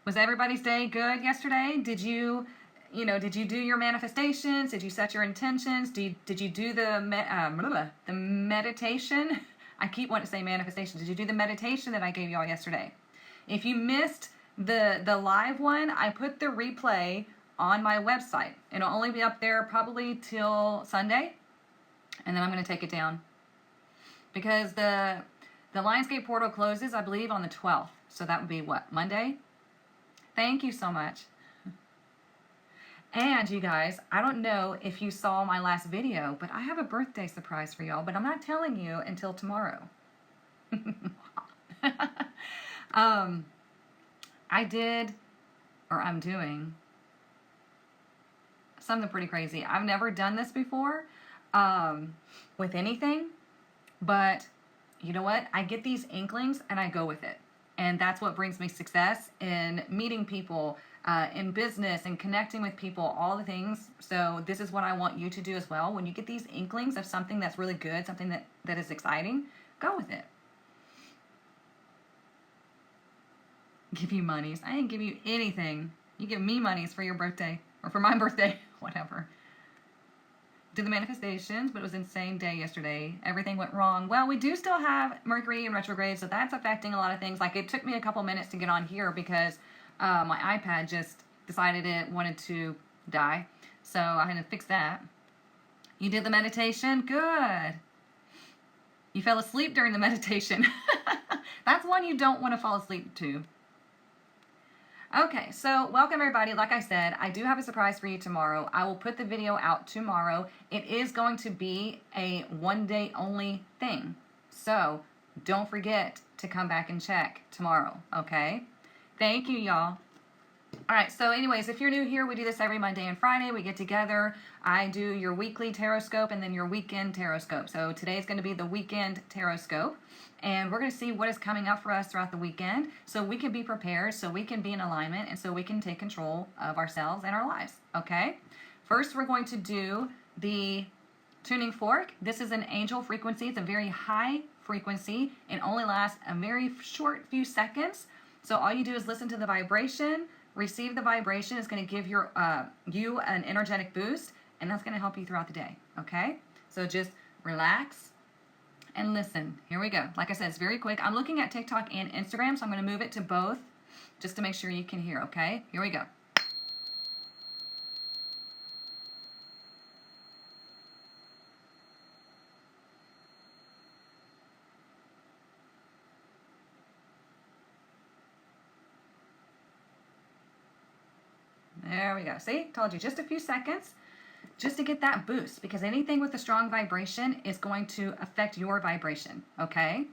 Was everybody's day good yesterday? Did you do your manifestations? Did you set your intentions? Did you do the meditation? I keep wanting to say manifestation. Did you do the meditation that I gave y'all yesterday? If you missed the live one, I put the replay on my website. It'll only be up there probably till Sunday, and then I'm going to take it down because the Lionsgate portal closes, I believe, on the 12th. So that would be what, Monday? Thank you so much. And you guys, I don't know if you saw my last video, but I have a birthday surprise for y'all, but I'm not telling you until tomorrow. I'm doing something pretty crazy. I've never done this before with anything, but you know what? I get these inklings and I go with it. And that's what brings me success in meeting people, in business, and connecting with people, all the things. So this is what I want you to do as well. When you get these inklings of something that's really good, something that is exciting, go with it. Give you monies. I didn't give you anything. You give me monies for your birthday, or for my birthday, whatever. Did the manifestations, but it was an insane day yesterday. Everything went wrong. Well, we do still have Mercury in retrograde, so that's affecting a lot of things. Like, it took me a couple minutes to get on here because my iPad just decided it wanted to die. So I had to fix that. You did the meditation? Good. You fell asleep during the meditation. That's one you don't want to fall asleep to. Okay, so welcome everybody. Like I said, I do have a surprise for you tomorrow. I will put the video out tomorrow. It is going to be a one-day only thing. So don't forget to come back and check tomorrow, okay? Thank you, y'all. All right, so anyways, if you're new here, we do this every Monday and Friday. We get together. I do your weekly Tarotscope and then your weekend Tarotscope. So today is going to be the weekend Tarotscope. And we're going to see what is coming up for us throughout the weekend so we can be prepared, so we can be in alignment, and so we can take control of ourselves and our lives, okay? First, we're going to do the tuning fork. This is an angel frequency. It's a very high frequency and only lasts a very short few seconds. So all you do is listen to the vibration, receive the vibration. It's going to give you an energetic boost, and that's going to help you throughout the day, okay? So just relax and listen. Here we go. Like I said, it's very quick. I'm looking at TikTok and Instagram, so I'm going to move it to both just to make sure you can hear, okay? Here we go. There we go. See? Told you, just a few seconds just to get that boost, because anything with a strong vibration is going to affect your vibration, okay?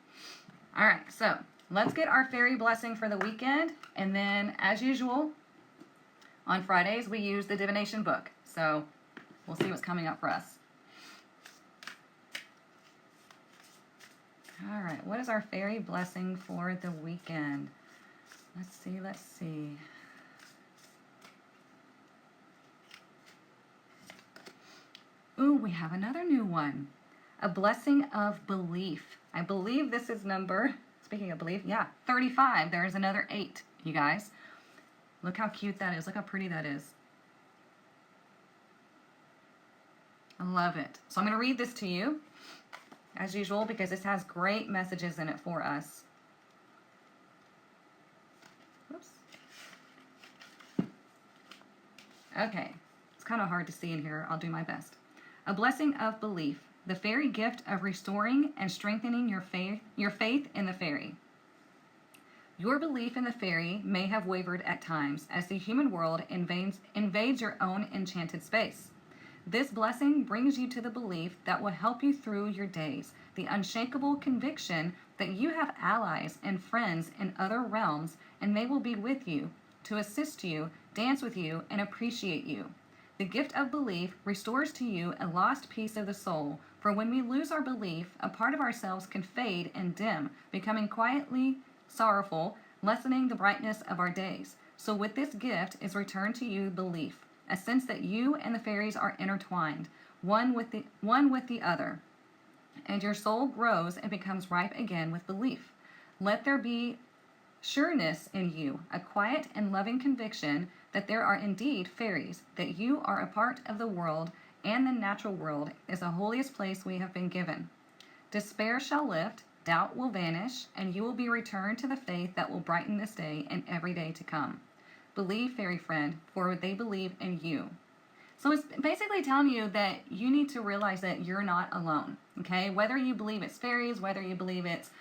All right, so let's get our fairy blessing for the weekend, and then as usual, on Fridays we use the divination book, so we'll see what's coming up for us. All right, what is our fairy blessing for the weekend? Let's see. Ooh, we have another new one. A blessing of belief. I believe this is number, speaking of belief, yeah, 35. There's another 8, you guys. Look how cute that is. Look how pretty that is. I love it. So I'm going to read this to you, as usual, because this has great messages in it for us. Whoops. Okay. It's kind of hard to see in here. I'll do my best. A blessing of belief, the fairy gift of restoring and strengthening your faith in the fairy. Your belief in the fairy may have wavered at times as the human world invades your own enchanted space. This blessing brings you to the belief that will help you through your days, the unshakable conviction that you have allies and friends in other realms, and they will be with you to assist you, dance with you, and appreciate you. The gift of belief restores to you a lost piece of the soul, for when we lose our belief, a part of ourselves can fade and dim, becoming quietly sorrowful, lessening the brightness of our days. So with this gift is returned to you belief, a sense that you and the fairies are intertwined, one with the other, and your soul grows and becomes ripe again with belief. Let there be sureness in you, a quiet and loving conviction that there are indeed fairies, that you are a part of the world, and the natural world is the holiest place we have been given. Despair shall lift, doubt will vanish, and you will be returned to the faith that will brighten this day and every day to come. Believe, fairy friend, for they believe in you. So it's basically telling you that you need to realize that you're not alone, okay? Whether you believe it's fairies, whether you believe it's,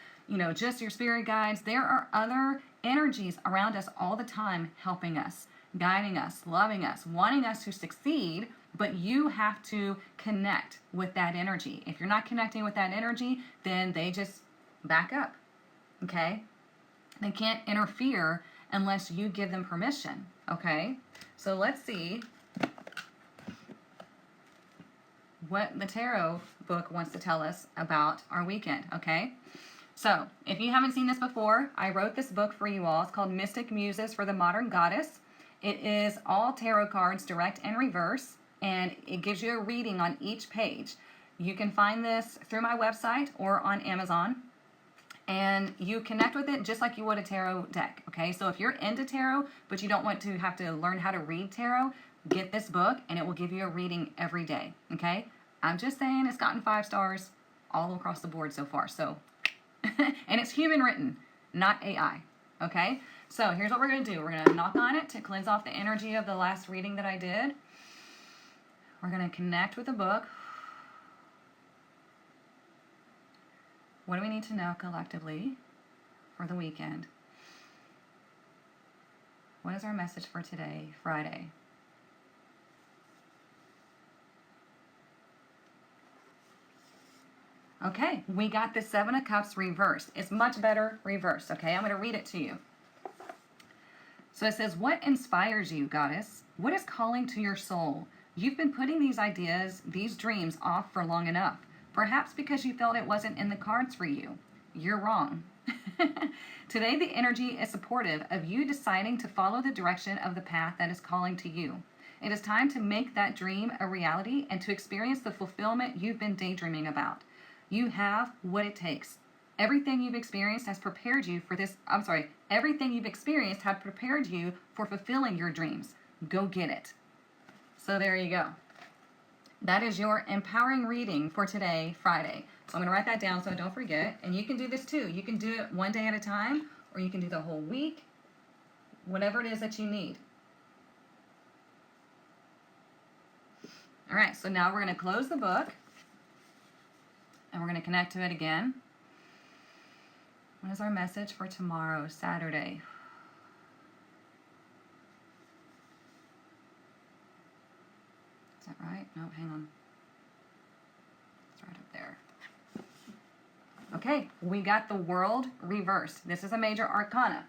just your spirit guides, there are other energies around us all the time helping us, guiding us, loving us, wanting us to succeed, but you have to connect with that energy. If you're not connecting with that energy, then they just back up, okay? They can't interfere unless you give them permission, okay? So let's see what the tarot book wants to tell us about our weekend, okay? So, if you haven't seen this before, I wrote this book for you all. It's called Mystic Muses for the Modern Goddess. It is all tarot cards, direct and reverse, and it gives you a reading on each page. You can find this through my website or on Amazon, and you connect with it just like you would a tarot deck, okay? So if you're into tarot, but you don't want to have to learn how to read tarot, get this book, and it will give you a reading every day, okay? I'm just saying it's gotten 5 stars all across the board so far, so. And it's human written, not AI, okay? So here's what we're going to do. We're going to knock on it to cleanse off the energy of the last reading that I did. We're going to connect with the book. What do we need to know collectively for the weekend? What is our message for today, Friday? Okay, we got the 7 of Cups reversed. It's much better reversed, okay? I'm going to read it to you. So it says, what inspires you, goddess? What is calling to your soul? You've been putting these ideas, these dreams off for long enough. Perhaps because you felt it wasn't in the cards for you. You're wrong. Today, the energy is supportive of you deciding to follow the direction of the path that is calling to you. It is time to make that dream a reality and to experience the fulfillment you've been daydreaming about. You have what it takes. Everything you've experienced has prepared you for this. Everything you've experienced has prepared you for fulfilling your dreams. Go get it. So there you go. That is your empowering reading for today, Friday. So I'm going to write that down so I don't forget. And you can do this too. You can do it one day at a time, or you can do the whole week, whatever it is that you need. All right, so now we're going to close the book. And we're going to connect to it again. What is our message for tomorrow, Saturday? Is that right? No, hang on. It's right up there. Okay, we got the World reversed. This is a major arcana.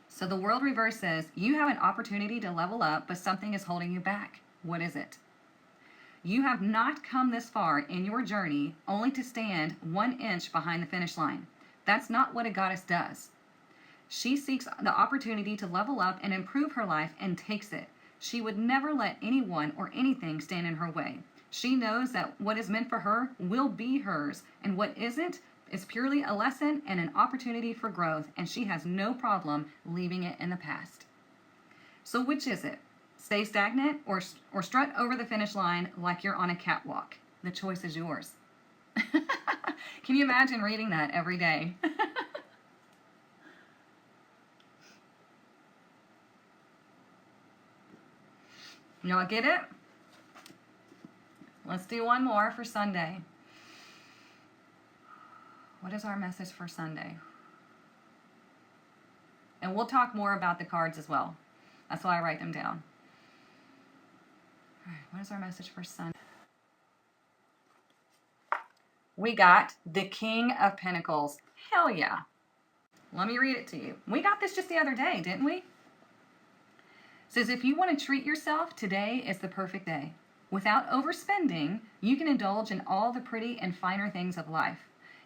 So the World reverse says, you have an opportunity to level up, but something is holding you back. What is it? You have not come this far in your journey only to stand 1 inch behind the finish line. That's not what a goddess does. She seeks the opportunity to level up and improve her life and takes it. She would never let anyone or anything stand in her way. She knows that what is meant for her will be hers, and what isn't is purely a lesson and an opportunity for growth, and she has no problem leaving it in the past. So which is it? Stay stagnant or strut over the finish line like you're on a catwalk? The choice is yours. Can you imagine reading that every day? Y'all get it? Let's do one more for Sunday. What is our message for Sunday? And we'll talk more about the cards as well. That's why I write them down. All right, what is our message for Sunday? We got the King of Pentacles. Hell yeah. Let me read it to you. We got this just the other day, didn't we? It says, if you want to treat yourself, today is the perfect day. Without overspending, you can indulge in all the pretty and finer things of life.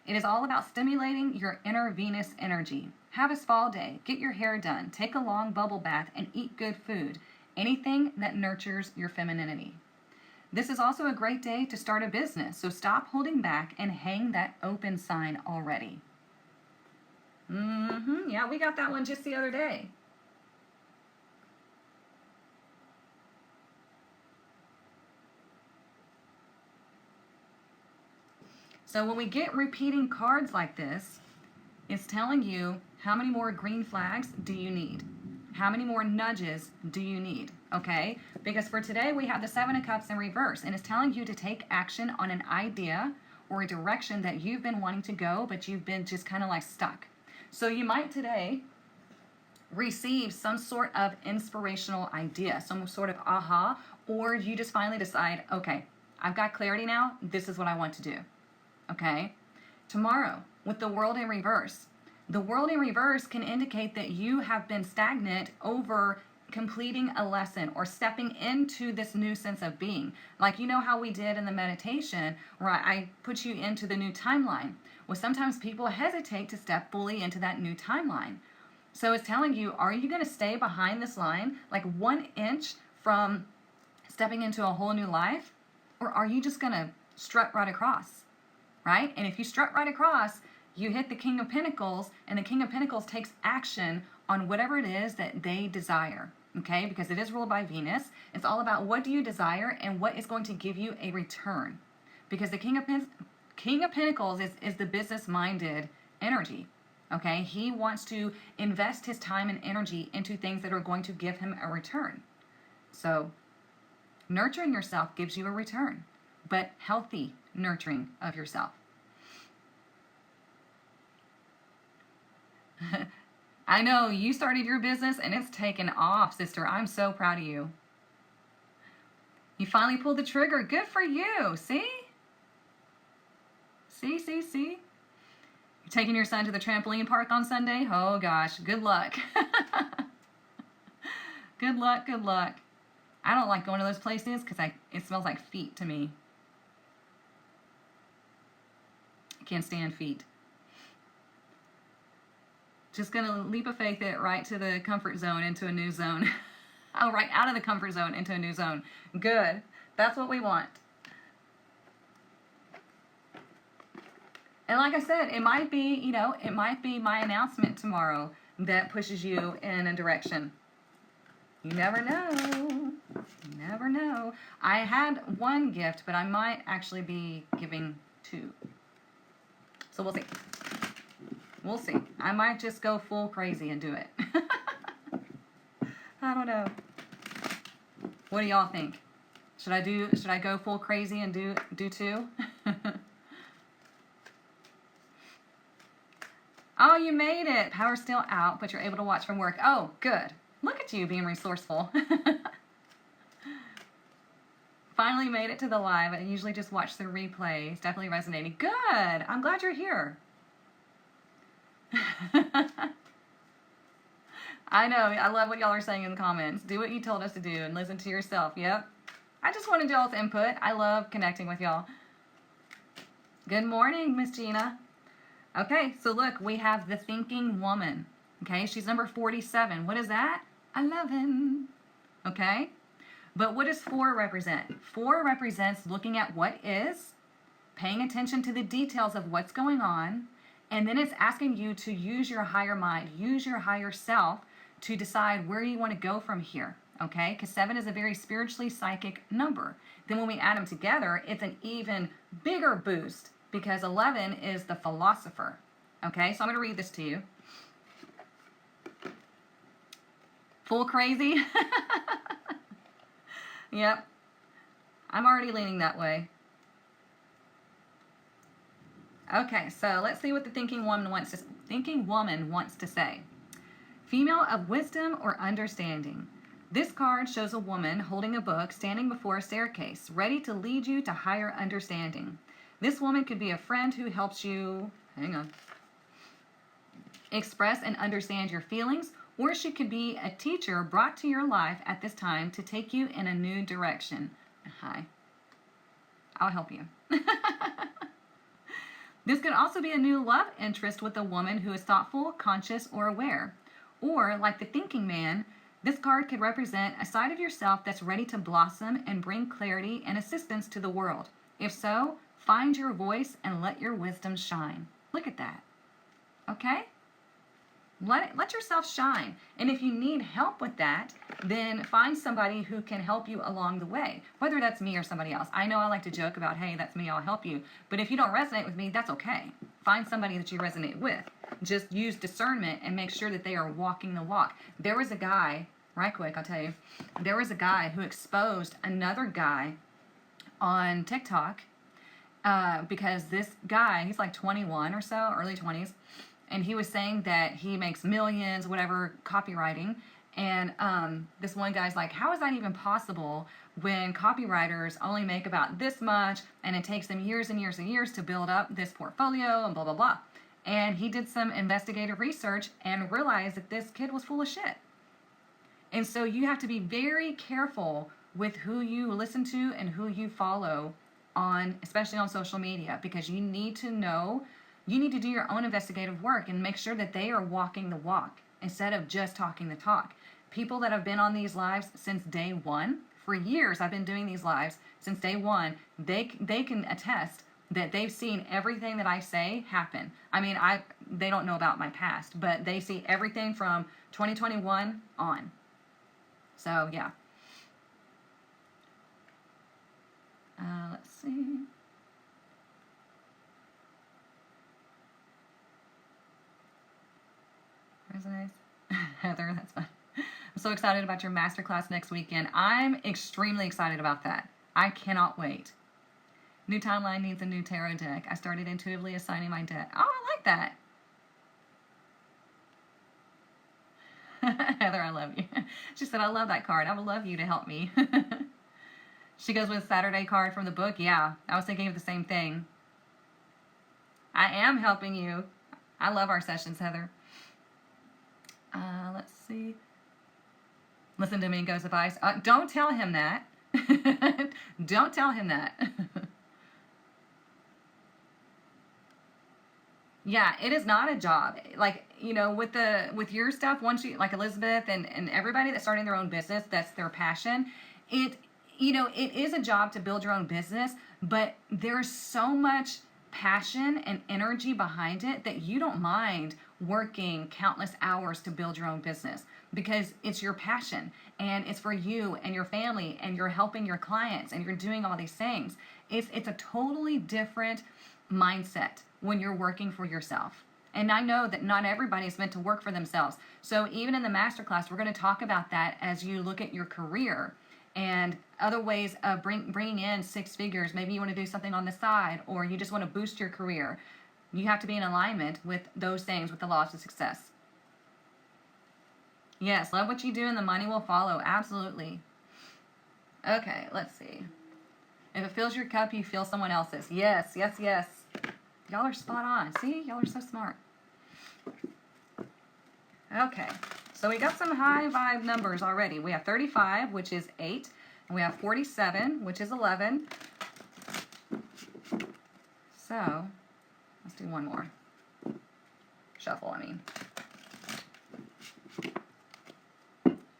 It is all about stimulating your inner Venus energy. Have a spa day, get your hair done, take a long bubble bath, and eat good food. Anything that nurtures your femininity. This is also a great day to start a business, so stop holding back and hang that open sign already. Yeah, we got that one just the other day. So when we get repeating cards like this, it's telling you how many more green flags do you need? How many more nudges do you need? Okay? Because for today we have the Seven of Cups in reverse, and it's telling you to take action on an idea or a direction that you've been wanting to go, but you've been just kind of like stuck. So you might today receive some sort of inspirational idea, some sort of aha, or you just finally decide, okay, I've got clarity now. This is what I want to do. Okay? Tomorrow, with the world in reverse, the world in reverse can indicate that you have been stagnant over completing a lesson or stepping into this new sense of being. Like, you know how we did in the meditation where I put you into the new timeline. Well, sometimes people hesitate to step fully into that new timeline. So it's telling you, are you going to stay behind this line, like 1 inch from stepping into a whole new life? Or are you just going to strut right across, right? And if you strut right across, you hit the King of Pentacles, and the King of Pentacles takes action on whatever it is that they desire, okay? Because it is ruled by Venus. It's all about what do you desire and what is going to give you a return. Because the King of Pentacles is the business-minded energy, okay? He wants to invest his time and energy into things that are going to give him a return. So nurturing yourself gives you a return, but healthy nurturing of yourself. I know you started your business and it's taken off, sister. I'm so proud of you. You finally pulled the trigger. Good for you. See? See? You're taking your son to the trampoline park on Sunday? Oh gosh, good luck. Good luck. I don't like going to those places because it smells like feet to me. I can't stand feet. Just gonna leap of faith it right to the comfort zone into a new zone. Oh, right out of the comfort zone into a new zone. Good. That's what we want. And like I said, it might be, it might be my announcement tomorrow that pushes you in a direction. You never know. You never know. I had one gift, but I might actually be giving 2. So we'll see. We'll see. I might just go full crazy and do it. I don't know. What do y'all think? Should I go full crazy and do 2? Oh, you made it. Power's still out, but you're able to watch from work. Oh, good. Look at you being resourceful. Finally made it to the live. I usually just watch the replay. It's definitely resonating. Good. I'm glad you're here. I know. I love what y'all are saying in the comments. Do what you told us to do and listen to yourself. Yep. I just wanted y'all's input. I love connecting with y'all. Good morning, Miss Gina. Okay, so look, we have the thinking woman. Okay, she's number 47. What is that? 11. Okay? But what does 4 represent? 4 represents looking at what is, paying attention to the details of what's going on, and then it's asking you to use your higher mind, use your higher self to decide where you want to go from here. Okay? Because 7 is a very spiritually psychic number. Then when we add them together, it's an even bigger boost because 11 is the philosopher. Okay? So I'm going to read this to you. Full crazy? Yep. I'm already leaning that way. Okay, so let's see what the thinking woman wants to say. Female of wisdom or understanding. This card shows a woman holding a book standing before a staircase, ready to lead you to higher understanding. This woman could be a friend who helps you, express and understand your feelings, or she could be a teacher brought to your life at this time to take you in a new direction. Hi. I'll help you. This could also be a new love interest with a woman who is thoughtful, conscious, or aware. Or, like the thinking man, this card could represent a side of yourself that's ready to blossom and bring clarity and assistance to the world. If so, find your voice and let your wisdom shine. Look at that. Okay? Let yourself shine. And if you need help with that, then find somebody who can help you along the way, whether that's me or somebody else. I know I like to joke about, hey, that's me, I'll help you. But if you don't resonate with me, that's okay. Find somebody that you resonate with. Just use discernment and make sure that they are walking the walk. There was a guy, right quick, I'll tell you, there was a guy who exposed another guy on TikTok because this guy, he's like 21 or so, early 20s, and he was saying that he makes millions, whatever, copywriting. And this one guy's like, how is that even possible when copywriters only make about this much and it takes them years and years and years to build up this portfolio and blah, blah, blah. And he did some investigative research and realized that this kid was full of shit. And so you have to be very careful with who you listen to and who you follow on, especially on social media, because you need to know, you need to do your own investigative work and make sure that they are walking the walk instead of just talking the talk. People that have been on these lives since day one, for years I've been doing these lives since day one, they can attest that they've seen everything that I say happen. I mean, they don't know about my past, but they see everything from 2021 on. So, yeah. Let's see. Resonates. Heather, that's fun. I'm so excited about your masterclass next weekend. I'm extremely excited about that. I cannot wait. New timeline needs a new tarot deck. I started intuitively assigning my deck. Oh, I like that. Heather, I love you. She said, I love that card. I would love you to help me. She goes with Saturday card from the book. Yeah, I was thinking of the same thing. I am helping you. I love our sessions, Heather. Let's see. Listen to Mingo's advice. Don't tell him that. Don't tell him that. Yeah, it is not a job. Like, you know, with your stuff, once you, like Elizabeth and everybody that's starting their own business, that's their passion. It is a job to build your own business, but there's so much passion and energy behind it that you don't mind working countless hours to build your own business because it's your passion and it's for you and your family and you're helping your clients and you're doing all these things. It's a totally different mindset when you're working for yourself. And I know that not everybody is meant to work for themselves. So even in the masterclass, we're going to talk about that as you look at your career and other ways of bringing in six figures. Maybe you want to do something on the side or you just want to boost your career. You have to be in alignment with those things, with the laws of success. Yes, love what you do and the money will follow. Absolutely. Okay, let's see. If it fills your cup, you fill someone else's. Yes, yes, yes. Y'all are spot on. See? Y'all are so smart. Okay, so we got some high vibe numbers already. We have 35, which is 8. And we have 47, which is 11. So, let's do one more. Shuffle, I mean.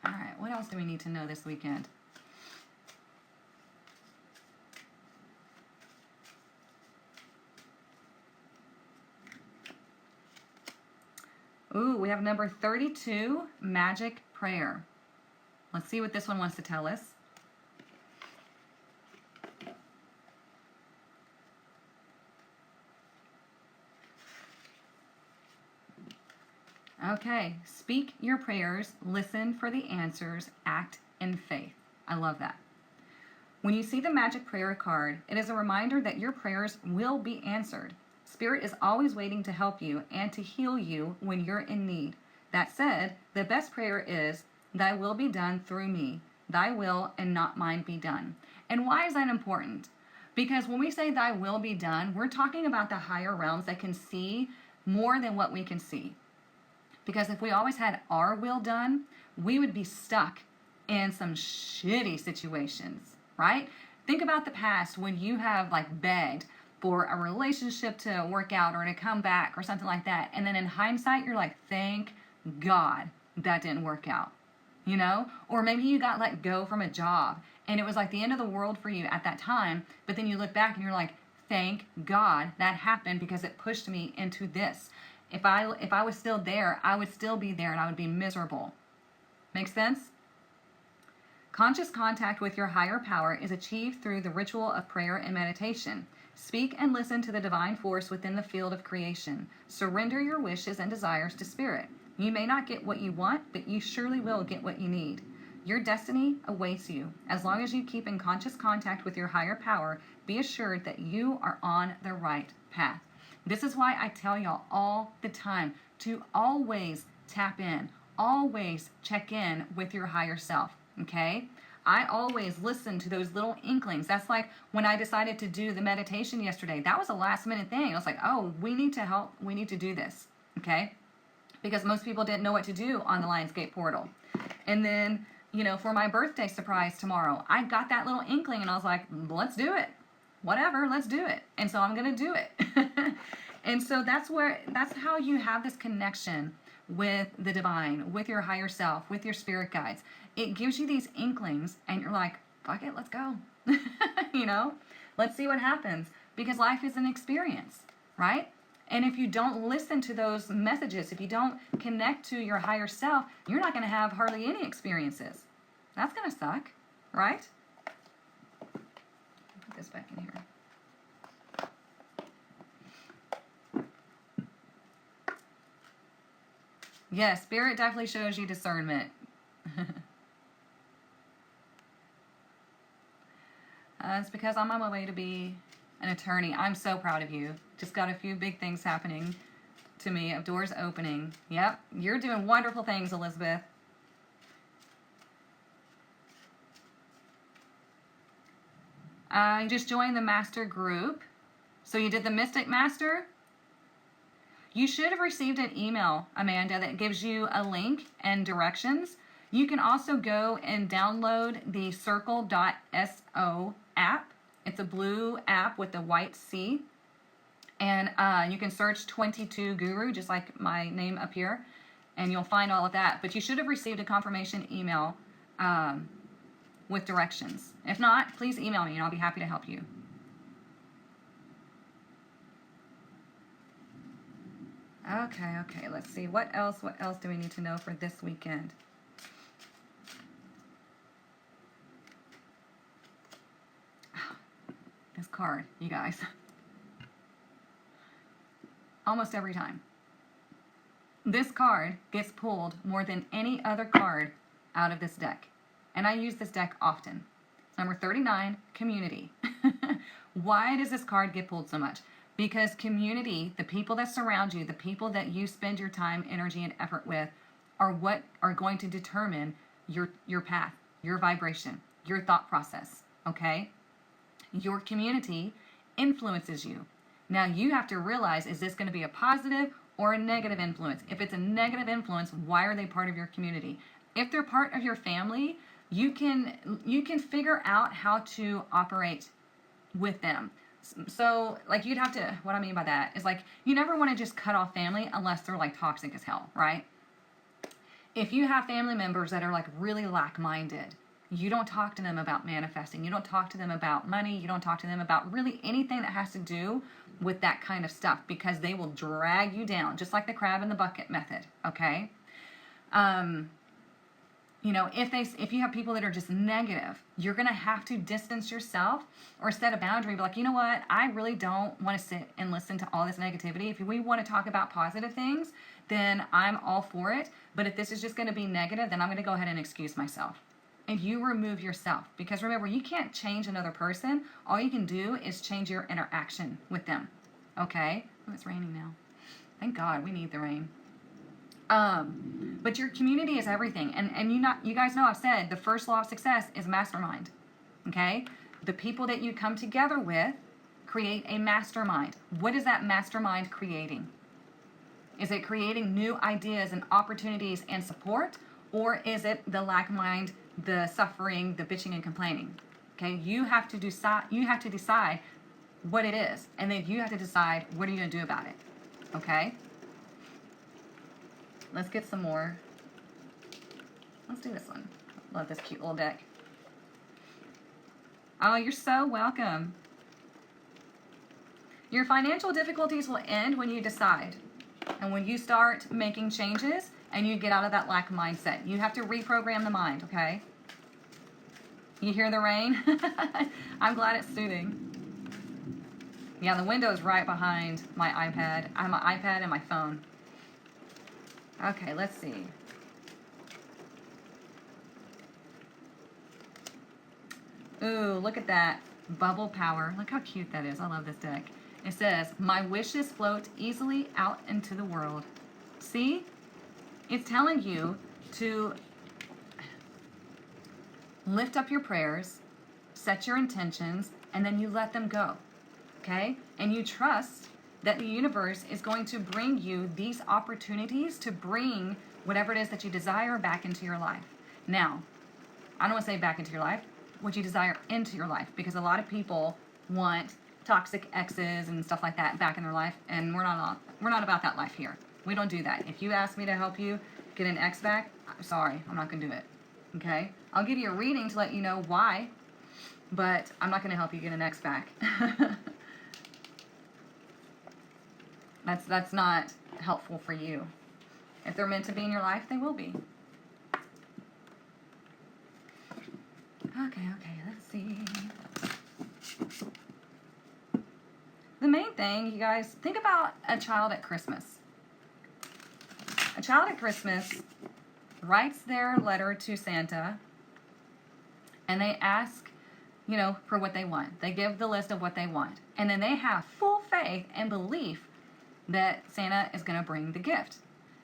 All right, what else do we need to know this weekend? Ooh, we have number 32, Magic Prayer. Let's see what this one wants to tell us. Okay, speak your prayers, listen for the answers, act in faith. I love that. When you see the Magic Prayer card, it is a reminder that your prayers will be answered. Spirit is always waiting to help you and to heal you when you're in need. That said, the best prayer is, Thy will be done through me. Thy will and not mine be done. And why is that important? Because when we say Thy will be done, we're talking about the higher realms that can see more than what we can see. Because if we always had our will done, we would be stuck in some shitty situations, right? Think about the past when you have like begged for a relationship to work out or to come back or something like that. And then in hindsight, you're like, thank God that didn't work out, you know? Or maybe you got let go from a job and it was like the end of the world for you at that time. But then you look back and you're like, thank God that happened because it pushed me into this. If I was still there, I would still be there and I would be miserable. Make sense? Conscious contact with your higher power is achieved through the ritual of prayer and meditation. Speak and listen to the divine force within the field of creation. Surrender your wishes and desires to Spirit. You may not get what you want, but you surely will get what you need. Your destiny awaits you. As long as you keep in conscious contact with your higher power, be assured that you are on the right path. This is why I tell y'all all the time to always tap in, always check in with your higher self, okay? I always listen to those little inklings. That's like when I decided to do the meditation yesterday. That was a last minute thing. I was like, oh, we need to help. We need to do this, okay? Because most people didn't know what to do on the Lionsgate portal. And then, you know, for my birthday surprise tomorrow, I got that little inkling and I was like, let's do it. Whatever, let's do it. And so I'm going to do it. And so that's how you have this connection with the divine, with your higher self, with your spirit guides. It gives you these inklings and you're like, fuck it, let's go. You know, let's see what happens, because life is an experience, right? And if you don't listen to those messages, if you don't connect to your higher self, you're not going to have hardly any experiences. That's going to suck, right? Put this back in here. Yes, Spirit definitely shows you discernment. It's because I'm on my way to be an attorney. I'm so proud of you. Just got a few big things happening to me, of doors opening. Yep, you're doing wonderful things, Elizabeth. You just joined the master group. So you did the Mystic Master? You should have received an email, Amanda, that gives you a link and directions. You can also go and download the circle.so app. It's a blue app with a white C. And you can search 22 Guru, just like my name up here, and you'll find all of that. But you should have received a confirmation email with directions. If not, please email me and I'll be happy to help you. Okay, let's see. What else do we need to know for this weekend? This card, you guys. Almost every time. This card gets pulled more than any other card out of this deck. And I use this deck often. Number 39, Community. Why does this card get pulled so much? Because community, the people that surround you, the people that you spend your time, energy, and effort with, are what are going to determine your path, your vibration, your thought process, okay? Your community influences you. Now you have to realize, is this going to be a positive or a negative influence? If it's a negative influence, why are they part of your community? If they're part of your family, you can figure out how to operate with them. So, like, you'd have to, what I mean by that is, like, you never want to just cut off family unless they're, like, toxic as hell, right? If you have family members that are, like, really lack-minded, you don't talk to them about manifesting. You don't talk to them about money. You don't talk to them about really anything that has to do with that kind of stuff, because they will drag you down, just like the crab in the bucket method, okay? You know, if you have people that are just negative, you're going to have to distance yourself or set a boundary. Be like, you know what? I really don't want to sit and listen to all this negativity. If we want to talk about positive things, then I'm all for it. But if this is just going to be negative, then I'm going to go ahead and excuse myself. And you remove yourself. Because remember, you can't change another person. All you can do is change your interaction with them. Okay? Oh, it's raining now. Thank God, we need the rain. But your community is everything. And you guys know I've said the first law of success is mastermind. Okay? The people that you come together with create a mastermind. What is that mastermind creating? Is it creating new ideas and opportunities and support? Or is it the lack mind, the suffering, the bitching and complaining? Okay? You have to decide what it is. And then you have to decide what are you going to do about it. Okay? Let's get some more. Let's do this one. Love this cute little deck. Oh, you're so welcome. Your financial difficulties will end when you decide. And when you start making changes and you get out of that lack mindset, you have to reprogram the mind, okay? You hear the rain? I'm glad it's soothing. Yeah, the window is right behind my iPad. I have my iPad and my phone. Okay, let's see. Ooh, look at that. Bubble power. Look how cute that is. I love this deck. It says, my wishes float easily out into the world. See? It's telling you to lift up your prayers, set your intentions, and then you let them go. Okay? And you trust that the universe is going to bring you these opportunities to bring whatever it is that you desire back into your life. Now, I don't want to say back into your life, what you desire into your life, because a lot of people want toxic exes and stuff like that back in their life, and we're not about that life here. We don't do that. If you ask me to help you get an ex back, I'm sorry, I'm not going to do it. Okay? I'll give you a reading to let you know why, but I'm not going to help you get an ex back. That's not helpful for you. If they're meant to be in your life, they will be. Okay, let's see. The main thing, you guys, think about a child at Christmas. A child at Christmas writes their letter to Santa, and they ask, for what they want. They give the list of what they want. And then they have full faith and belief that Santa is going to bring the gift.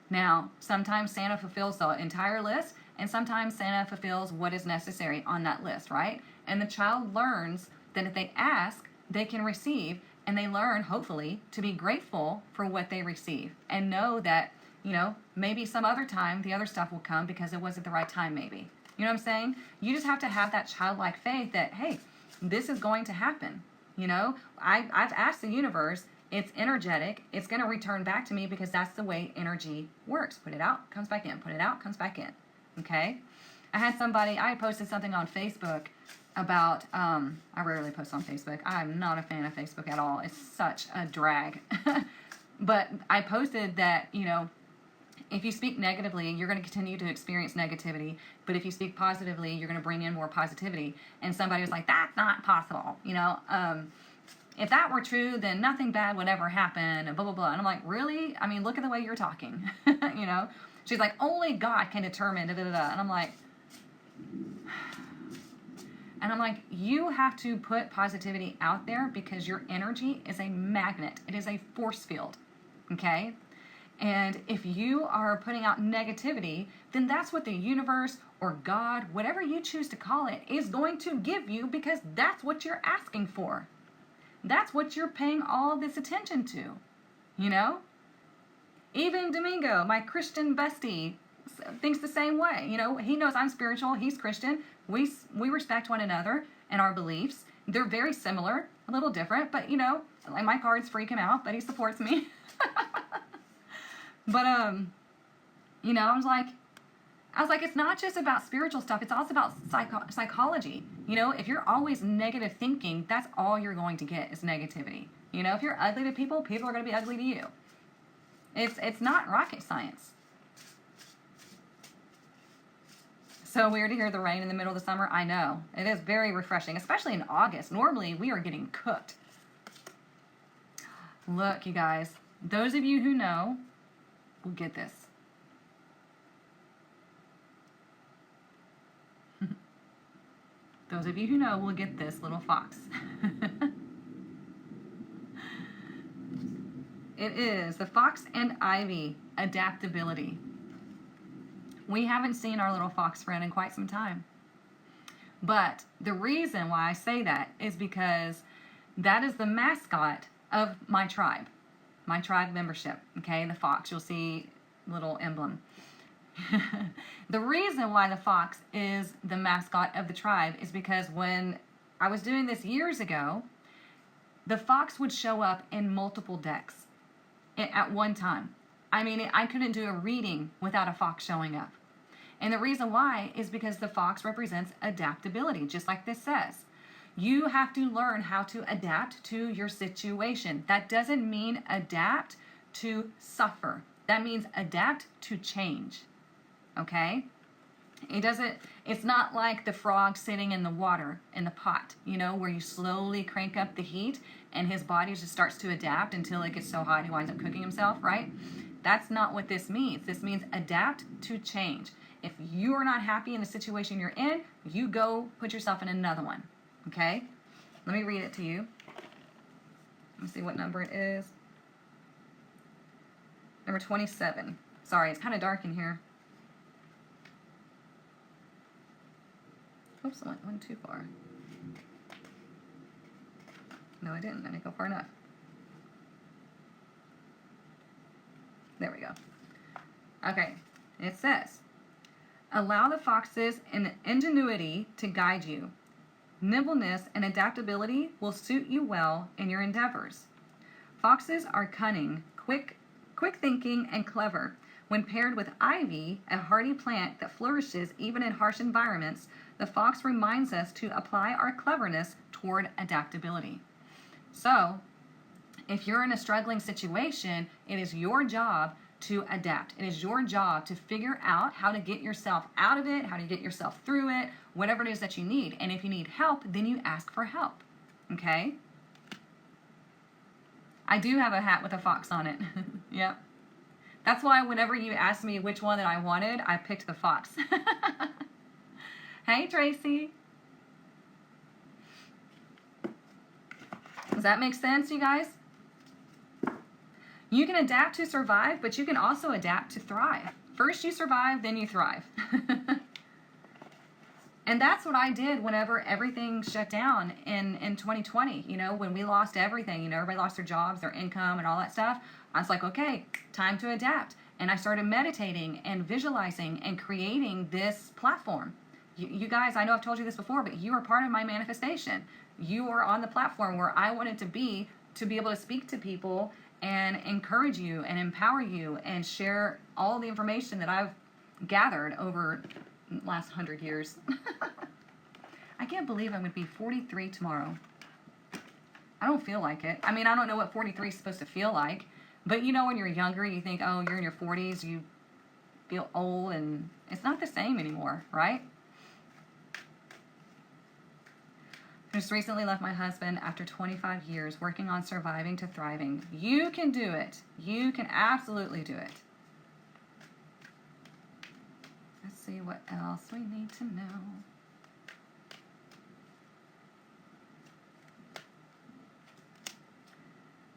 Now, sometimes Santa fulfills the entire list, and sometimes Santa fulfills what is necessary on that list, right? And the child learns that if they ask, they can receive, and they learn, hopefully, to be grateful for what they receive and know that, maybe some other time the other stuff will come because it wasn't the right time, maybe. You know what I'm saying? You just have to have that childlike faith that, hey, this is going to happen. I've asked the universe, it's energetic, it's going to return back to me because that's the way energy works. Put it out, comes back in. Put it out, comes back in. Okay? I posted something on Facebook about, I rarely post on Facebook. I'm not a fan of Facebook at all. It's such a drag. But I posted that, if you speak negatively, you're going to continue to experience negativity. But if you speak positively, you're going to bring in more positivity. And somebody was like, that's not possible. If that were true, then nothing bad would ever happen, and blah, blah, blah. And I'm like, really? I mean, look at the way you're talking. She's like, only God can determine, da, da, da, da. And I'm like, you have to put positivity out there because your energy is a magnet. It is a force field, okay? And if you are putting out negativity, then that's what the universe or God, whatever you choose to call it, is going to give you because that's what you're asking for. That's what you're paying all this attention to, Even Domingo, my Christian bestie, thinks the same way. He knows I'm spiritual. He's Christian. We respect one another and our beliefs. They're very similar, a little different, but, like my cards freak him out, but he supports me. But, I was like, it's not just about spiritual stuff. It's also about psychology. If you're always negative thinking, that's all you're going to get is negativity. If you're ugly to people, people are going to be ugly to you. It's not rocket science. So weird to hear the rain in the middle of the summer. I know. It is very refreshing, especially in August. Normally, we are getting cooked. Look, you guys. Those of you who know will get this. Those of you who know will get this little fox. It is the Fox and Ivy adaptability. We haven't seen our little fox friend in quite some time. But the reason why I say that is because that is the mascot of my tribe membership. Okay, the fox. You'll see little emblem. The reason why the fox is the mascot of the tribe is because when I was doing this years ago, the fox would show up in multiple decks at one time. I mean, I couldn't do a reading without a fox showing up. And the reason why is because the fox represents adaptability, just like this says. You have to learn how to adapt to your situation. That doesn't mean adapt to suffer. That means adapt to change. Okay? It's not like the frog sitting in the water, in the pot, where you slowly crank up the heat and his body just starts to adapt until it gets so hot he winds up cooking himself, right? That's not what this means. This means adapt to change. If you are not happy in the situation you're in, you go put yourself in another one. Okay? Let me read it to you. Let me see what number it is. Number 27. Sorry, it's kind of dark in here. Oops, I went too far. No, I didn't. I didn't go far enough. There we go. Okay, it says, allow the fox's ingenuity to guide you. Nimbleness and adaptability will suit you well in your endeavors. Foxes are cunning, quick thinking, and clever. When paired with ivy, a hardy plant that flourishes even in harsh environments, the fox reminds us to apply our cleverness toward adaptability. So, if you're in a struggling situation, it is your job to adapt. It is your job to figure out how to get yourself out of it, how to get yourself through it, whatever it is that you need. And if you need help, then you ask for help. Okay? I do have a hat with a fox on it. Yep. That's why whenever you asked me which one that I wanted, I picked the fox. Hey, Tracy. Does that make sense, you guys? You can adapt to survive, but you can also adapt to thrive. First you survive, then you thrive. And that's what I did whenever everything shut down in 2020. When we lost everything, everybody lost their jobs, their income, and all that stuff. I was like, okay, time to adapt. And I started meditating and visualizing and creating this platform. You guys, I know I've told you this before, but you are part of my manifestation. You are on the platform where I wanted to be able to speak to people and encourage you and empower you and share all the information that I've gathered over the last 100 years. I can't believe I'm going to be 43 tomorrow. I don't feel like it. I mean, I don't know what 43 is supposed to feel like, but when you're younger, you think, oh, you're in your 40s, you feel old, and it's not the same anymore, right? I just recently left my husband after 25 years working on surviving to thriving. You can do it. You can absolutely do it. Let's see what else we need to know.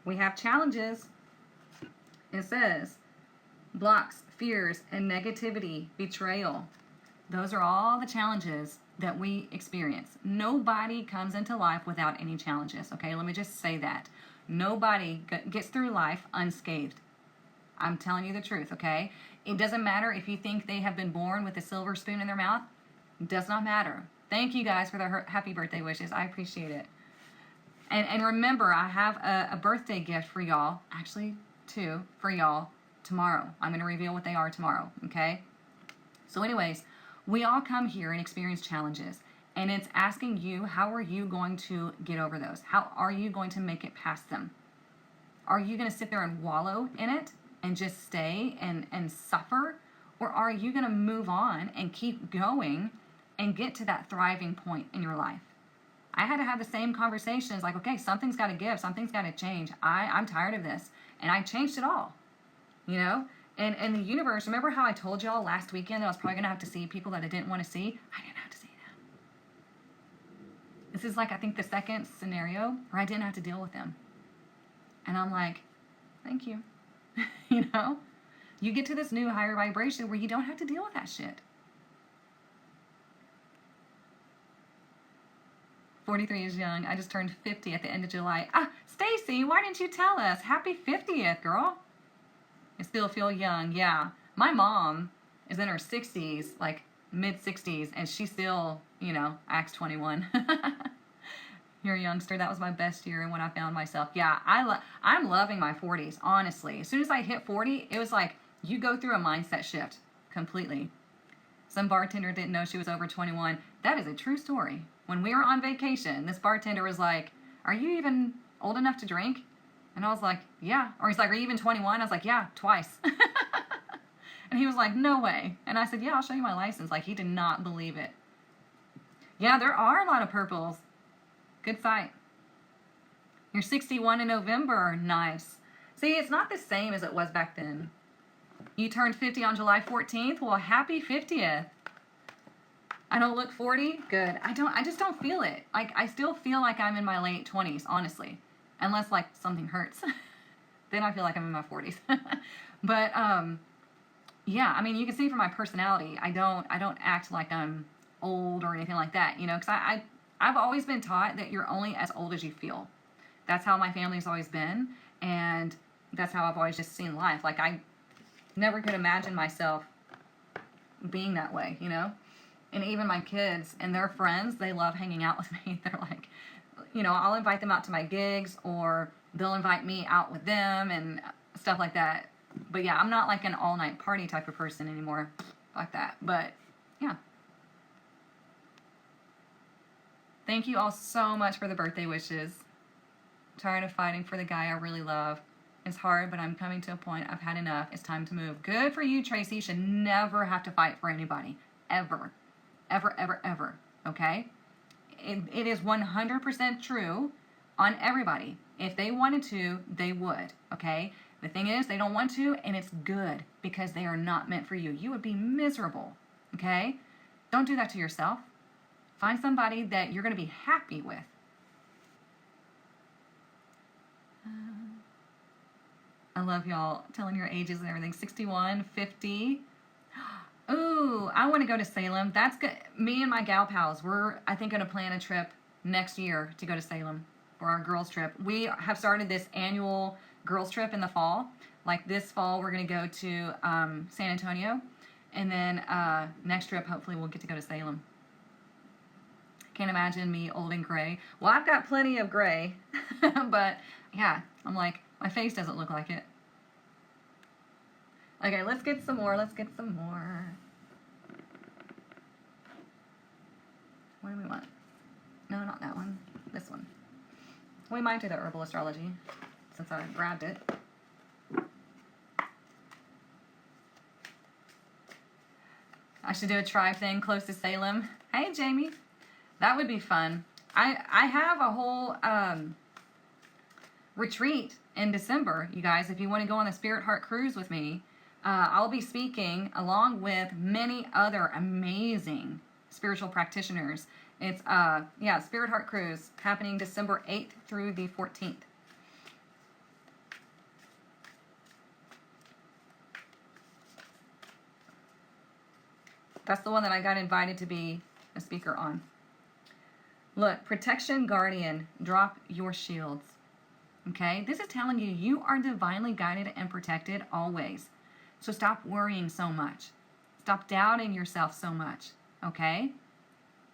We have challenges. It says blocks, fears, and negativity, betrayal. Those are all the challenges that we experience. Nobody comes into life without any challenges, okay? Let me just say that. Nobody gets through life unscathed. I'm telling you the truth, okay? It doesn't matter if you think they have been born with a silver spoon in their mouth. It does not matter. Thank you guys for the happy birthday wishes. I appreciate it. And remember, I have a birthday gift for y'all, actually two for y'all tomorrow. I'm going to reveal what they are tomorrow, okay? So anyways, we all come here and experience challenges, and it's asking you, how are you going to get over those? How are you going to make it past them? Are you going to sit there and wallow in it and just stay and suffer? Or are you going to move on and keep going and get to that thriving point in your life? I had to have the same conversations like, okay, something's got to give, something's got to change. I'm tired of this. And I changed it all, And the universe, remember how I told y'all last weekend that I was probably going to have to see people that I didn't want to see? I didn't have to see them. This is like, I think, the second scenario where I didn't have to deal with them. And I'm like, thank you. You get to this new higher vibration where you don't have to deal with that shit. 43 is young. I just turned 50 at the end of July. Stacy, why didn't you tell us? Happy 50th, girl. I still feel young, yeah. My mom is in her 60s, like mid-60s, and she still, acts 21. You're a youngster. That was my best year and when I found myself. Yeah, I'm loving my 40s, honestly. As soon as I hit 40, it was like you go through a mindset shift completely. Some bartender didn't know she was over 21. That is a true story. When we were on vacation, this bartender was like, are you even old enough to drink? And I was like, yeah. Or he's like, are you even 21? I was like, yeah, twice. And he was like, no way. And I said, yeah, I'll show you my license. Like, he did not believe it. Yeah, there are a lot of purples. Good sight. You're 61 in November. Nice. See, it's not the same as it was back then. You turned 50 on July 14th. Well, happy 50th. I don't look 40. Good. I just don't feel it. Like, I still feel like I'm in my late 20s, honestly. Unless, like, something hurts. Then I feel like I'm in my 40s. But, yeah, I mean, you can see from my personality, I don't act like I'm old or anything like that, you know, because I've always been taught that you're only as old as you feel. That's how my family's always been, and that's how I've always just seen life. Like, I never could imagine myself being that way, you know? And even my kids and their friends, they love hanging out with me. They're like, you know, I'll invite them out to my gigs, or they'll invite me out with them and stuff like that. But yeah, I'm not like an all-night party type of person anymore, like that. But yeah. Thank you all so much for the birthday wishes. Tired of fighting for the guy I really love. It's hard, but I'm coming to a point. I've had enough. It's time to move. Good for you, Tracy. You should never have to fight for anybody. Ever. Ever, ever, ever. Okay? It is 100% true on everybody. If they wanted to, they would. Okay? The thing is, they don't want to, and it's good because they are not meant for you. You would be miserable. Okay? Don't do that to yourself. Find somebody that you're going to be happy with. I love y'all telling your ages and everything. 61, 50. Ooh, I want to go to Salem. That's good. Me and my gal pals, we're, I think, going to plan a trip next year to go to Salem for our girls trip. We have started this annual girls trip in the fall. Like this fall, we're going to go to San Antonio. And then next trip, hopefully, we'll get to go to Salem. Can't imagine me old and gray. Well, I've got plenty of gray. But, yeah, I'm like, my face doesn't look like it. Okay, let's get some more. Let's get some more. What do we want? No, not that one. This one. We might do the herbal astrology since I grabbed it. I should do a tribe thing close to Salem. Hey, Jamie. That would be fun. I have a whole retreat in December, you guys. If you want to go on the Spirit Heart Cruise with me, I'll be speaking along with many other amazing spiritual practitioners. It's, Spirit Heart Cruise happening December 8th through the 14th. That's the one that I got invited to be a speaker on. Look, protection guardian, drop your shields. Okay? This is telling you you are divinely guided and protected always. So stop worrying so much. Stop doubting yourself so much. Okay?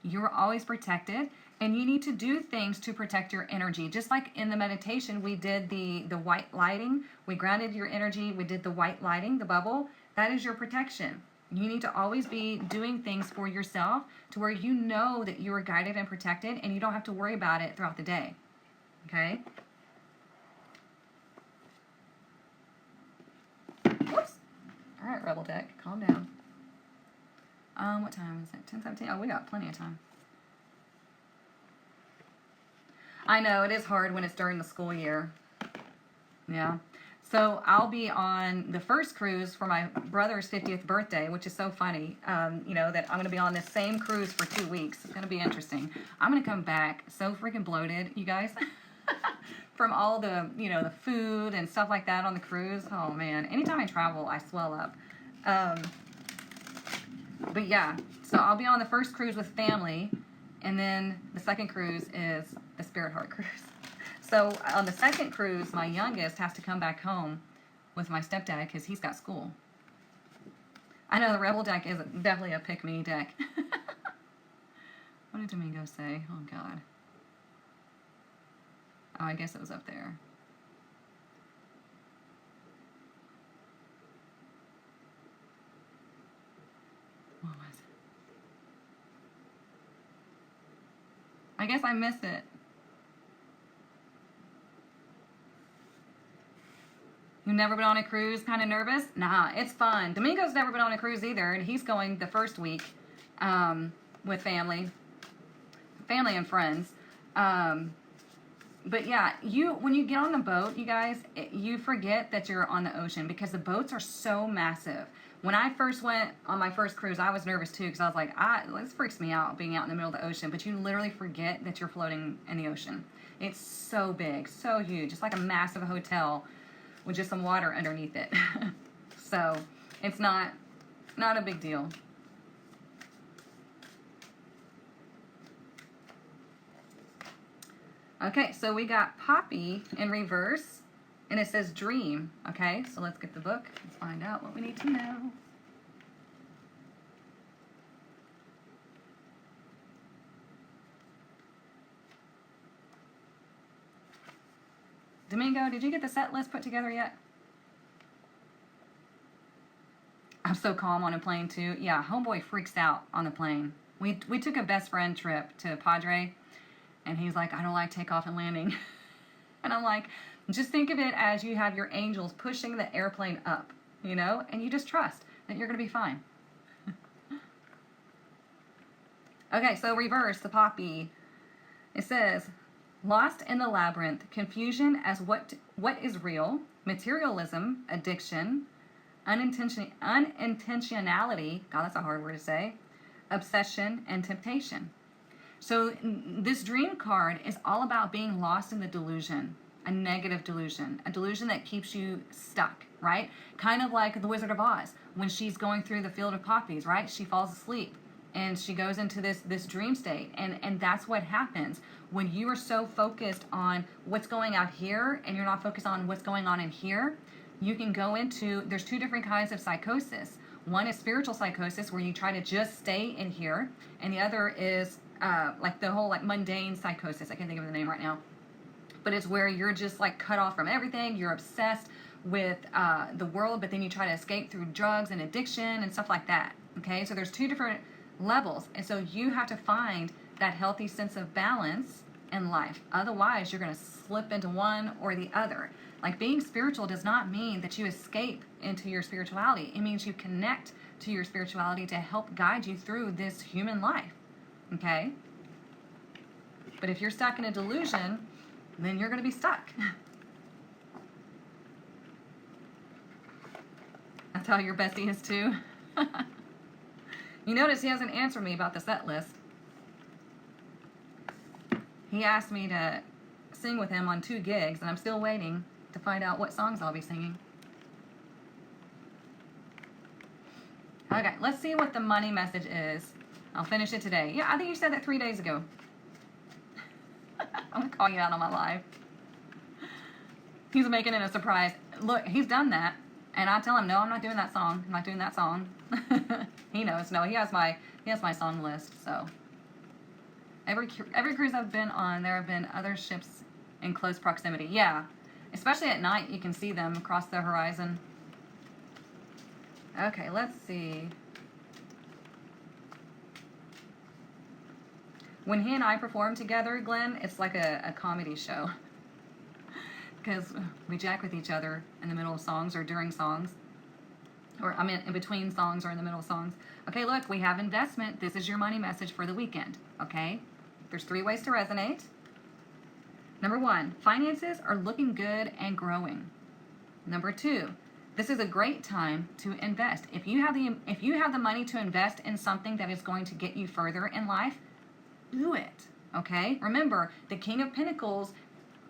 You're always protected, and you need to do things to protect your energy. Just like in the meditation, we did the white lighting. We grounded your energy. We did the white lighting, the bubble. That is your protection. You need to always be doing things for yourself to where you know that you are guided and protected, and you don't have to worry about it throughout the day. Okay? Whoops. All right, Rebel Deck, calm down. What time is it? 10:17. Oh, we got plenty of time. I know, it is hard when it's during the school year. Yeah. So I'll be on the first cruise for my brother's 50th birthday, which is so funny, that I'm going to be on this same cruise for 2 weeks. It's going to be interesting. I'm going to come back so freaking bloated, you guys, from all the, the food and stuff like that on the cruise. Oh, man. Anytime I travel, I swell up. But yeah, so I'll be on the first cruise with family, and then the second cruise is the Spirit Heart Cruise. So on the second cruise, my youngest has to come back home with my stepdad because he's got school. I know the Rebel deck is definitely a pick-me deck. What did Domingo say? Oh, God. Oh, I guess it was up there. What was it? I guess I missed it. You've never been on a cruise, kind of nervous? Nah, it's fun. Domingo's never been on a cruise either, and he's going the first week with family and friends. But yeah, when you get on the boat, you guys, you forget that you're on the ocean because the boats are so massive. When I first went on my first cruise, I was nervous too because I was like, this freaks me out being out in the middle of the ocean. But you literally forget that you're floating in the ocean. It's so big, so huge. It's like a massive hotel with just some water underneath it. So it's not a big deal. Okay, so we got Poppy in reverse, and it says dream. Okay, so let's get the book. Let's find out what we need to know. Domingo, did you get the set list put together yet? I'm so calm on a plane too. Yeah, homeboy freaks out on the plane. We took a best friend trip to Padre, and he's like, I don't like takeoff and landing. And I'm like, just think of it as you have your angels pushing the airplane up, you know, and you just trust that you're going to be fine. Okay, so reverse the Poppy. It says, lost in the labyrinth, confusion as what is real, materialism, addiction, unintentionality, God, that's a hard word to say, obsession, and temptation. So this dream card is all about being lost in the delusion, a negative delusion, a delusion that keeps you stuck, right? Kind of like the Wizard of Oz, when she's going through the field of poppies, right? She falls asleep and she goes into this dream state. And that's what happens when you are so focused on what's going out here and you're not focused on what's going on in here. You can go into, there's two different kinds of psychosis. One is spiritual psychosis, where you try to just stay in here, and the other is like the whole like mundane psychosis. I can't think of the name right now, but it's where you're just like cut off from everything. You're obsessed with the world, but then you try to escape through drugs and addiction and stuff like that. Okay, so there's two different levels, and so you have to find that healthy sense of balance in life. Otherwise, you're going to slip into one or the other. Like, being spiritual does not mean that you escape into your spirituality. It means you connect to your spirituality to help guide you through this human life. Okay? But if you're stuck in a delusion, then you're going to be stuck. That's how your bestie is too. You notice he hasn't answered me about the set list. He asked me to sing with him on 2 gigs, and I'm still waiting to find out what songs I'll be singing. Okay, let's see what the money message is. I'll finish it today. Yeah, I think you said that 3 days ago. I'm going to call you out on my live. He's making it a surprise. Look, he's done that. And I tell him, no, I'm not doing that song. I'm not doing that song. He knows. No, he has my song list. So every cruise I've been on, there have been other ships in close proximity. Yeah, especially at night, you can see them across the horizon. Okay, let's see. When he and I perform together, Glenn, it's like a comedy show. Because we jack with each other in the middle of songs or during songs. Or, I mean, in between songs or in the middle of songs. Okay, look, we have investment. This is your money message for the weekend. Okay? There's 3 ways to resonate. Number 1, finances are looking good and growing. Number 2, this is a great time to invest. If you have the money to invest in something that is going to get you further in life, do it. Okay? Remember, the King of Pentacles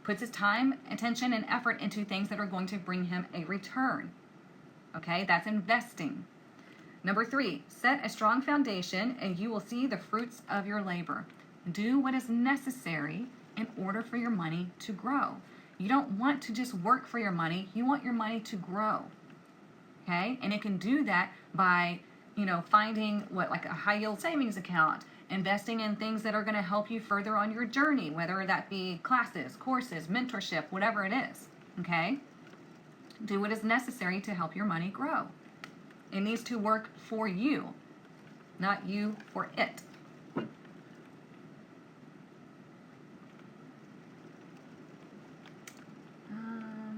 puts his time, attention, and effort into things that are going to bring him a return. Okay? That's investing. Number 3, set a strong foundation and you will see the fruits of your labor. Do what is necessary in order for your money to grow. You don't want to just work for your money. You want your money to grow. Okay? And it can do that by, finding like a high yield savings account, investing in things that are going to help you further on your journey, whether that be classes, courses, mentorship, whatever it is. Okay? Do what is necessary to help your money grow. It needs to work for you, not you for it.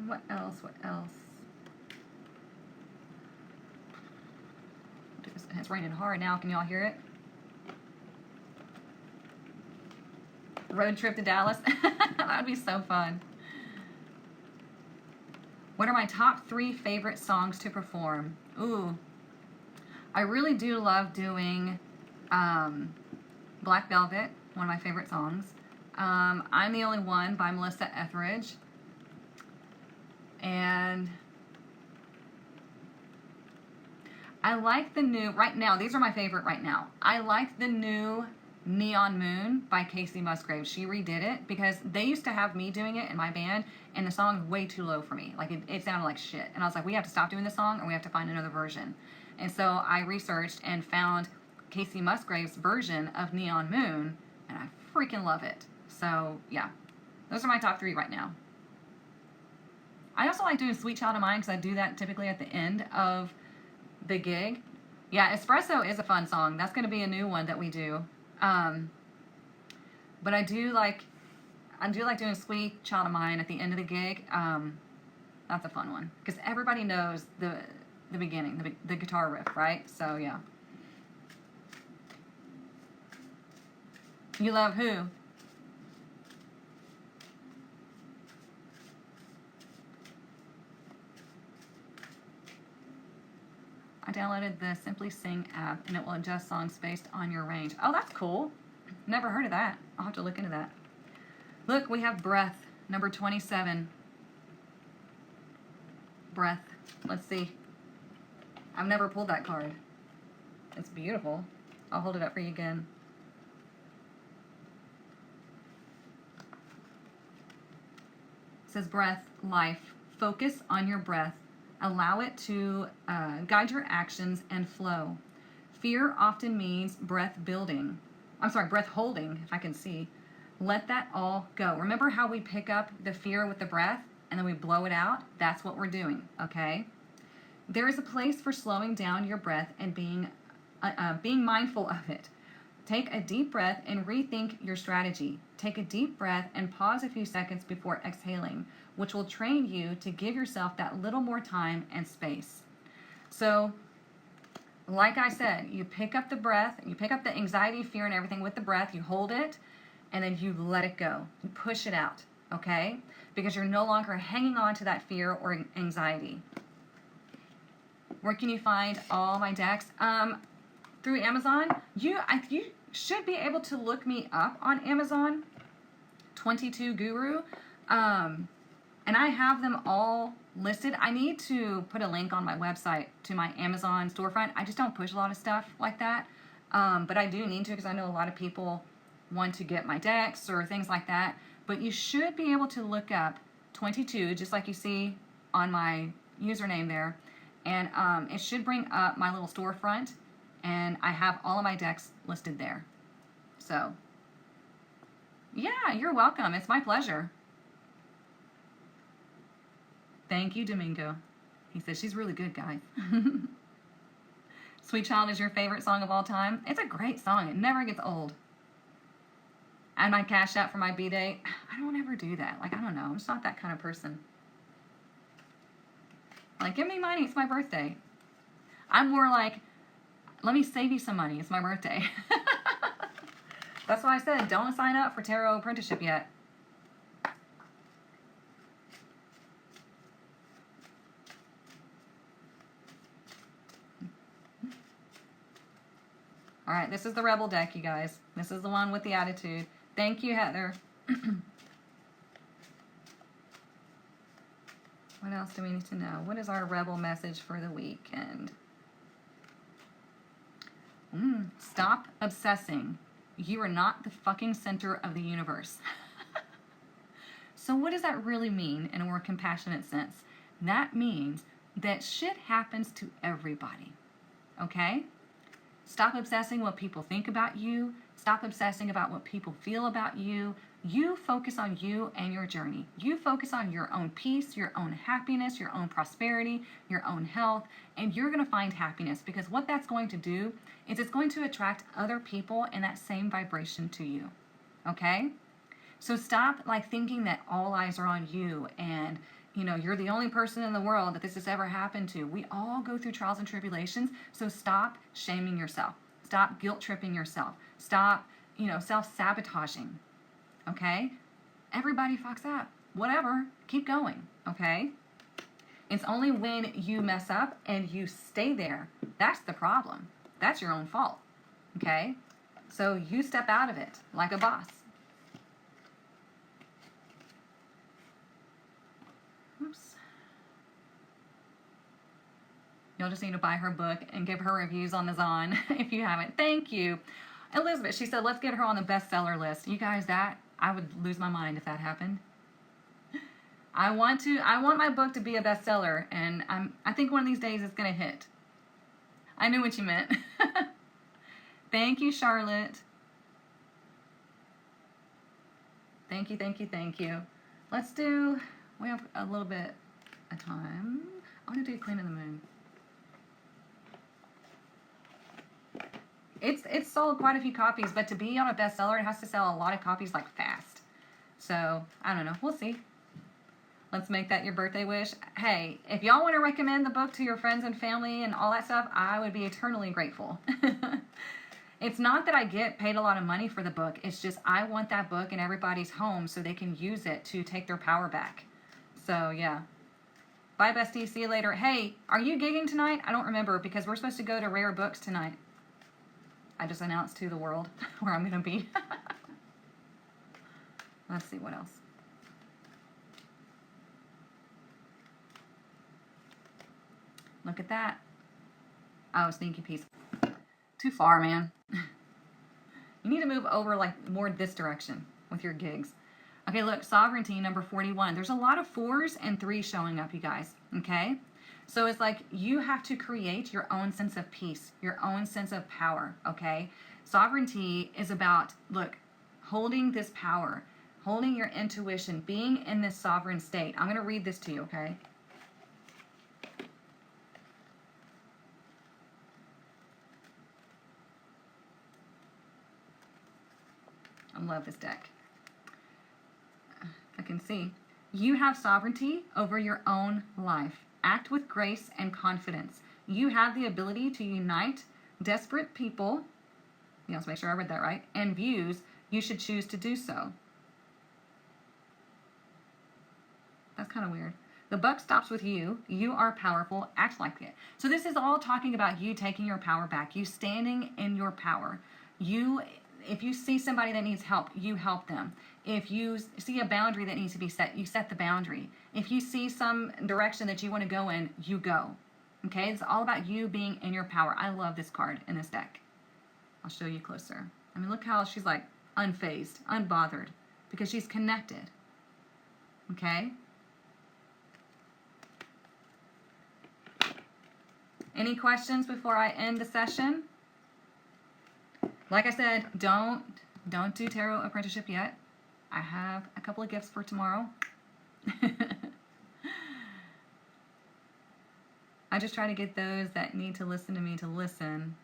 What else? It's raining hard now. Can y'all hear it? Road trip to Dallas. That would be so fun. What are my top 3 favorite songs to perform? Ooh. I really do love doing Black Velvet, one of my favorite songs. I'm the Only One by Melissa Etheridge. And I like the new, right now, these are my favorite right now. I like the new Neon Moon by Casey Musgraves. She redid it because they used to have me doing it in my band, and the song was way too low for me. Like, it sounded like shit. And I was like, we have to stop doing this song, or we have to find another version. And so I researched and found Casey Musgraves' version of Neon Moon, and I freaking love it. So, yeah. Those are my top 3 right now. I also like doing Sweet Child of Mine because I do that typically at the end of the gig. Yeah, Espresso is a fun song. That's going to be a new one that we do. But I do like doing Sweet Child of Mine at the end of the gig. That's a fun one because everybody knows the beginning, the guitar riff, right? So yeah. You love who? I downloaded the Simply Sing app, and it will adjust songs based on your range. Oh, that's cool. Never heard of that. I'll have to look into that. Look, we have Breath, number 27. Breath. Let's see. I've never pulled that card. It's beautiful. I'll hold it up for you again. It says breath, life. Focus on your breath. Allow it to guide your actions and flow. Fear often means breath holding, if I can see. Let that all go. Remember how we pick up the fear with the breath and then we blow it out? That's what we're doing, okay? There is a place for slowing down your breath and being mindful of it. Take a deep breath and rethink your strategy. Take a deep breath and pause a few seconds before exhaling, which will train you to give yourself that little more time and space. So, like I said, you pick up the breath, you pick up the anxiety, fear, and everything with the breath, you hold it, and then you let it go. You push it out, okay? Because you're no longer hanging on to that fear or anxiety. Where can you find all my decks? Through Amazon. You should be able to look me up on Amazon, 22 Guru. And I have them all listed. I need to put a link on my website to my Amazon storefront. I just don't push a lot of stuff like that. But I do need to because I know a lot of people want to get my decks or things like that. But you should be able to look up 22, just like you see on my username there. And it should bring up my little storefront. And I have all of my decks listed there. So, yeah, you're welcome. It's my pleasure. Thank you, Domingo. He says, she's really good, guys. Sweet Child is your favorite song of all time? It's a great song. It never gets old. And my cash out for my B-Day. I don't ever do that. Like, I don't know. I'm just not that kind of person. Like, give me money. It's my birthday. I'm more like, let me save you some money. It's my birthday. That's why I said, don't sign up for tarot apprenticeship yet. All right, this is the Rebel deck, you guys. This is the one with the attitude. Thank you, Heather. What else do we need to know? What is our Rebel message for the weekend? Stop obsessing. You are not the fucking center of the universe. So what does that really mean in a more compassionate sense? That means that shit happens to everybody. Okay? Stop obsessing what people think about you. Stop obsessing about what people feel about you. You focus on you and your journey. You focus on your own peace, your own happiness, your own prosperity, your own health, and you're going to find happiness because what that's going to do is it's going to attract other people in that same vibration to you. Okay? So stop like thinking that all eyes are on you and you know, you're the only person in the world that this has ever happened to. We all go through trials and tribulations. So stop shaming yourself. Stop guilt tripping yourself. Stop, you know, self-sabotaging. Okay? Everybody fucks up. Whatever. Keep going. Okay? It's only when you mess up and you stay there. That's the problem. That's your own fault. Okay? So you step out of it like a boss. Oops. You'll just need to buy her book and give her reviews on the Zon if you haven't. Thank you. Elizabeth, she said, let's get her on the bestseller list. You guys, that, I would lose my mind if that happened. I want my book to be a bestseller, and I think one of these days it's going to hit. I knew what you meant. Thank you, Charlotte. Thank you, thank you, thank you. Let's do, we have a little bit of time. I want to do Queen of the Moon. It's sold quite a few copies, but to be on a bestseller, it has to sell a lot of copies like fast. So, I don't know. We'll see. Let's make that your birthday wish. Hey, if y'all want to recommend the book to your friends and family and all that stuff, I would be eternally grateful. It's not that I get paid a lot of money for the book. It's just I want that book in everybody's home so they can use it to take their power back. So, yeah. Bye, bestie. See you later. Hey, are you gigging tonight? I don't remember because we're supposed to go to Rare Books tonight. I just announced to the world where I'm going to be. Let's see what else. Look at that. Oh, sneaky piece. Too far, man. You need to move over like more this direction with your gigs. Okay, look, sovereignty, number 41. There's a lot of 4s and 3s showing up, you guys. Okay? So it's like you have to create your own sense of peace, your own sense of power, okay? Sovereignty is about, look, holding this power, holding your intuition, being in this sovereign state. I'm going to read this to you, okay? I love this deck. I can see. You have sovereignty over your own life. Act with grace and confidence. You have the ability to unite desperate people, let's make sure I read that right, and views. You should choose to do so. That's kind of weird. The buck stops with you. You are powerful. Act like it. So this is all talking about you taking your power back. You standing in your power. If you see somebody that needs help, you help them. If you see a boundary that needs to be set, you set the boundary. If you see some direction that you want to go in, you go. Okay? It's all about you being in your power. I love this card in this deck. I'll show you closer. I mean, look how she's like unfazed, unbothered, because she's connected. Okay? Any questions before I end the session? Like I said, don't do tarot apprenticeship yet. I have a couple of gifts for tomorrow. I just try to get those that need to listen to me to listen.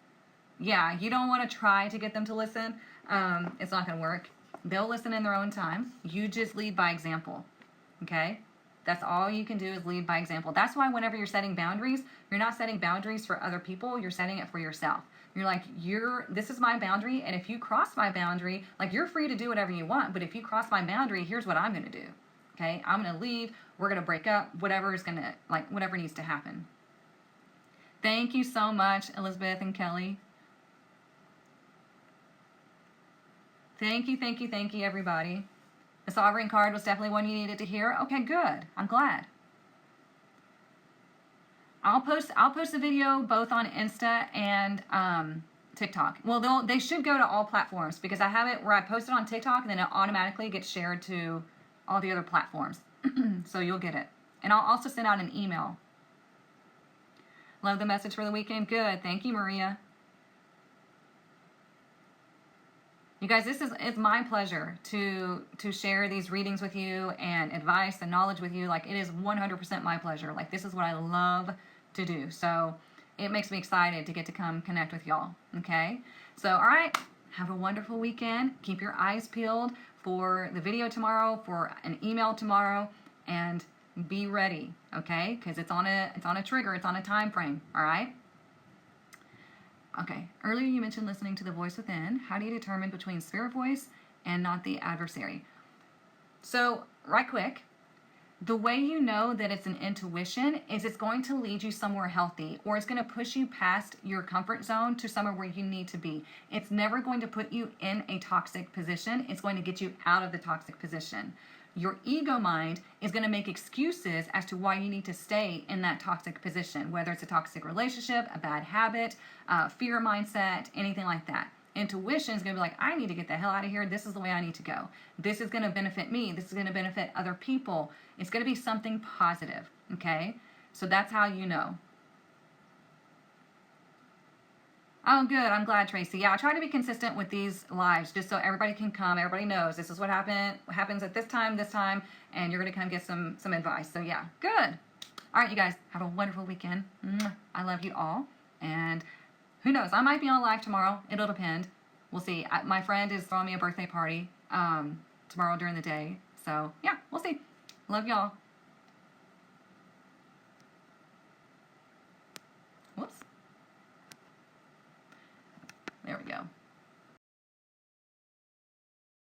Yeah, you don't want to try to get them to listen. It's not going to work. They'll listen in their own time. You just lead by example. Okay? That's all you can do is lead by example. That's why whenever you're setting boundaries, you're not setting boundaries for other people. You're setting it for yourself. You're like, this is my boundary, and if you cross my boundary, like, you're free to do whatever you want, but if you cross my boundary, here's what I'm going to do. Okay? I'm going to leave. We're going to break up. Whatever needs to happen. Thank you so much, Elizabeth and Kelly. Thank you, everybody. The Sovereign card was definitely one you needed to hear. Okay, good. I'm glad. I'll post the video both on Insta and TikTok. Well, they should go to all platforms because I have it where I post it on TikTok and then it automatically gets shared to all the other platforms. So you'll get it. And I'll also send out an email. Love the message for the weekend. Good. Thank you, Maria. You guys, it's my pleasure to share these readings with you and advice and knowledge with you. Like, it is 100% my pleasure. Like, this is what I love to do. So it makes me excited to get to come connect with y'all. Okay? So, all right. Have a wonderful weekend. Keep your eyes peeled for the video tomorrow, for an email tomorrow, and Be ready, okay? Because it's on a trigger, it's on a time frame, all right? Okay, earlier you mentioned listening to the voice within. How do you determine between spirit voice and not the adversary? So, right quick, the way you know that it's an intuition is it's going to lead you somewhere healthy, or it's going to push you past your comfort zone to somewhere where you need to be. It's never going to put you in a toxic position. It's going to get you out of the toxic position. Your ego mind is going to make excuses as to why you need to stay in that toxic position, whether it's a toxic relationship, a bad habit, fear mindset, anything like that. Intuition is going to be like, I need to get the hell out of here. This is the way I need to go. This is going to benefit me. This is going to benefit other people. It's going to be something positive, okay? So that's how you know. Oh, good. I'm glad, Tracy. Yeah, I try to be consistent with these lives just so everybody can come. Everybody knows this is what happens at this time, and you're going to come get some advice. So, yeah, good. All right, you guys, have a wonderful weekend. I love you all. And who knows? I might be on live tomorrow. It'll depend. We'll see. My friend is throwing me a birthday party tomorrow during the day. So, yeah, we'll see. Love y'all.